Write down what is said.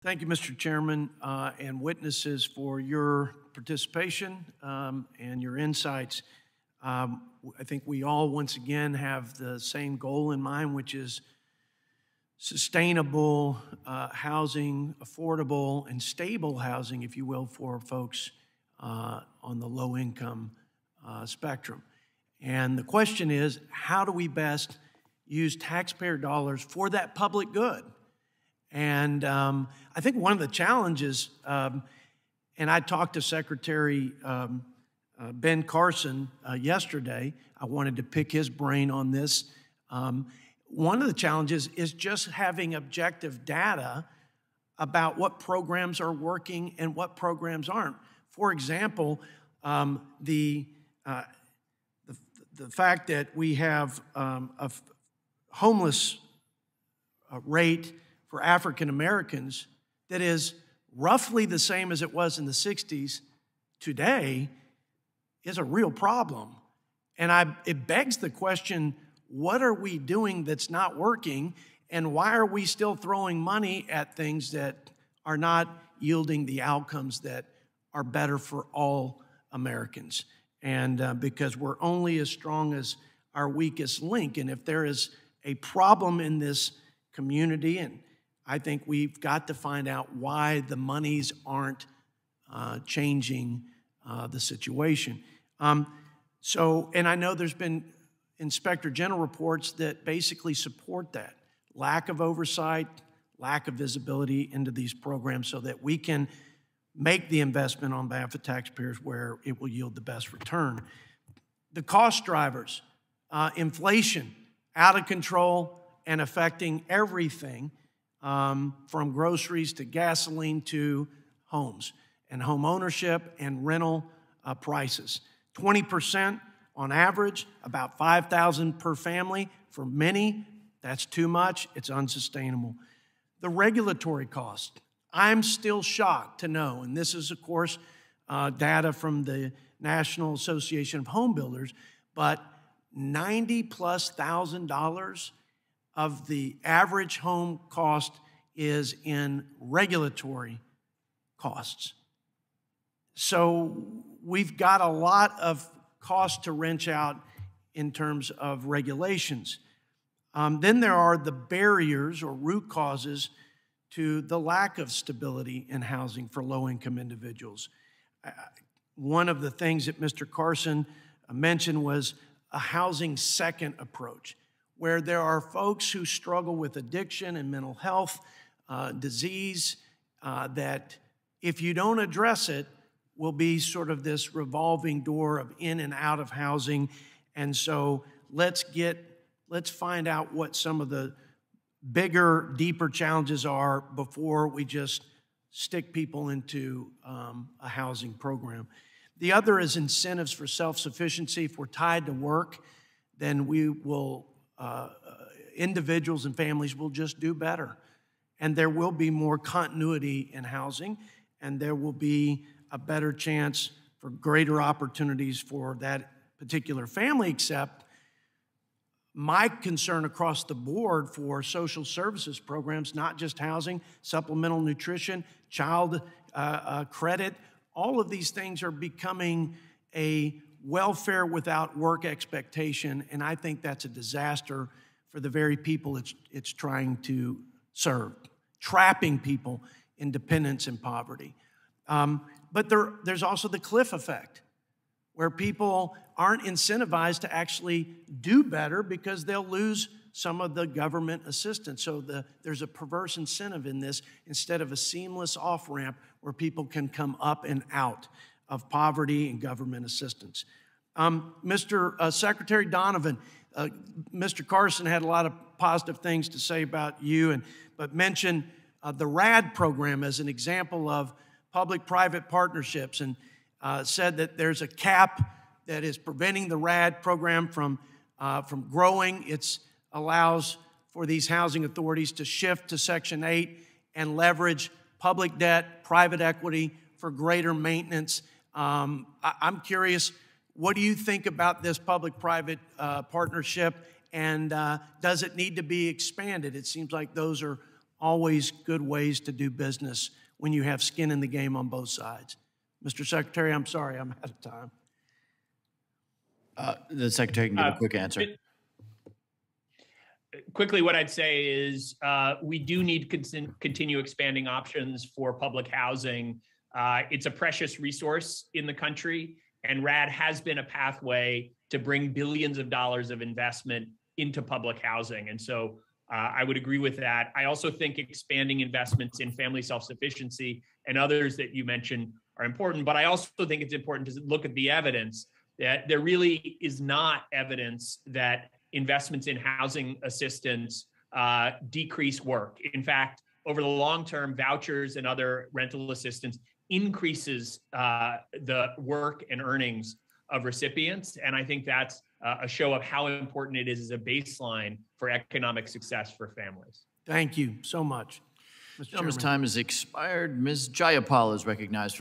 Thank you, Mr. Chairman, and witnesses for your participation and your insights. I think we all, once again, have the same goal in mind, which is sustainable housing, affordable and stable housing, if you will, for folks on the low-income spectrum. And the question is, how do we best use taxpayer dollars for that public good? And I think one of the challenges, and I talked to Secretary Ben Carson yesterday. I wanted to pick his brain on this. One of the challenges is just having objective data about what programs are working and what programs aren't. For example, the fact that we have a homeless rate for African Americans that is roughly the same as it was in the 60s today is a real problem. And it begs the question, what are we doing that's not working, and why are we still throwing money at things that are not yielding the outcomes that are better for all Americans? And because we're only as strong as our weakest link, and if there is a problem in this community, and I think we've got to find out why the monies aren't changing the situation. And I know there's been Inspector General reports that basically support that. Lack of oversight, lack of visibility into these programs so that we can make the investment on behalf of taxpayers where it will yield the best return. The cost drivers, inflation, out of control and affecting everything from groceries to gasoline to homes and home ownership and rental prices. 20% on average, about $5,000 per family. For many, that's too much. It's unsustainable. The regulatory cost. I'm still shocked to know, and this is, of course, data from the National Association of Home Builders, but $90,000+ of the average home cost is in regulatory costs. So we've got a lot of cost to wrench out in terms of regulations. Then there are the barriers or root causes to the lack of stability in housing for low-income individuals. One of the things that Mr. Carson mentioned was a housing second approach, where there are folks who struggle with addiction and mental health disease that if you don't address it, will be sort of this revolving door of in and out of housing. And so let's find out what some of the bigger, deeper challenges are before we just stick people into a housing program. The other is incentives for self-sufficiency. If we're tied to work, then we will, individuals and families will just do better. And there will be more continuity in housing, and there will be a better chance for greater opportunities for that particular family, except my concern across the board for social services programs, not just housing, supplemental nutrition, child credit, all of these things are becoming a welfare without work expectation, and I think that's a disaster for the very people it's trying to serve, trapping people in dependence and poverty. But there's also the cliff effect, where people aren't incentivized to actually do better because they'll lose some of the government assistance. So there's a perverse incentive in this instead of a seamless off-ramp where people can come up and out of poverty and government assistance. Mr. Secretary Donovan, Mr. Carson had a lot of positive things to say about you, but mentioned the RAD program as an example of public-private partnerships, and said that there's a cap that is preventing the RAD program from growing. It allows for these housing authorities to shift to Section 8 and leverage public debt, private equity for greater maintenance. I'm curious, what do you think about this public-private partnership, and does it need to be expanded? It seems like those are always good ways to do business when you have skin in the game on both sides. Mr. Secretary, I'm sorry, I'm out of time. The Secretary can give a quick answer. Quickly, what I'd say is we do need to continue expanding options for public housing. It's a precious resource in the country, and RAD has been a pathway to bring billions of dollars of investment into public housing. And so I would agree with that. I also think expanding investments in family self-sufficiency and others that you mentioned are important, but I also think it's important to look at the evidence that there really is not evidence that investments in housing assistance decrease work. In fact, over the long term, vouchers and other rental assistance increases the work and earnings of recipients. And I think that's a show of how important it is as a baseline for economic success for families. Thank you so much. Mr. Chairman. Time has expired. Ms. Jayapal is recognized.